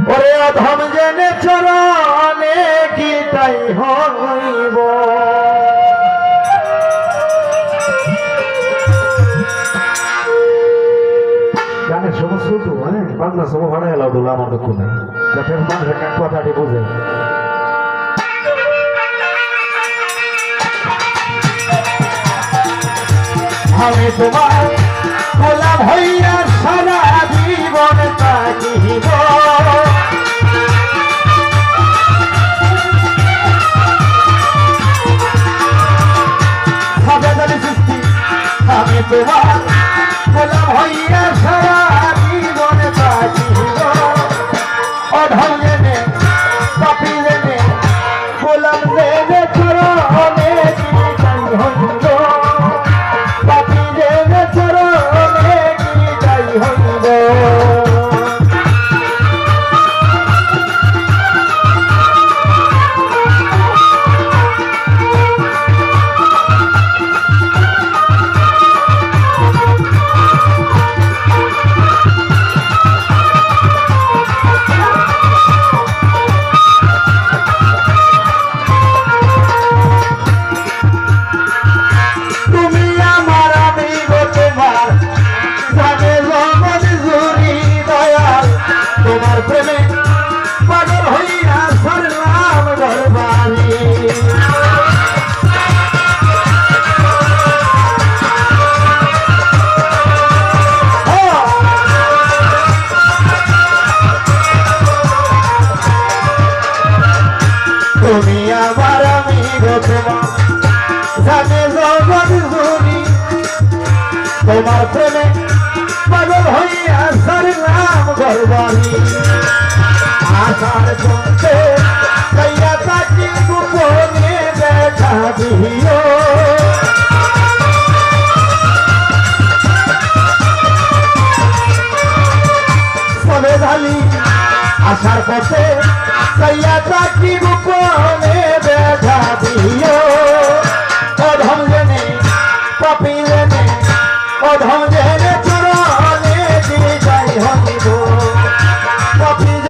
ওরে অধম জেনে চরণে কি তাই হইব গানের সমস্ত তো বাংলা সব ভাড়া এলাও দোলা আমার দুঃখ নেই যাতে মানুষের কথাটি বোঝে আমি তোমার গোলাম হইয়া সারা জীবন থাকিব সৃষ্টি আমি তোমার গোলাম হইয়া সারা জীবন থাকিব অধম জেনে পাপী জেনে গোলাম জেনে চরণে চিরকাল হইব পাপী জেনে চরণে চিরকাল হইব প্রেমে পাগল হইয়া সরলাম ঘরবাড়ি তুমি আমার আমি তোমার জানে জগৎ জুড়ি তোমার প্রেমে পাগল হইয়া সরলাম ঘরবাড়ি আশার চলতে কইয়া তাকি গোপনে দেখা দিও সবে ঢালি আশার পথে কইয়া তাকি গোপনে দেখা দিও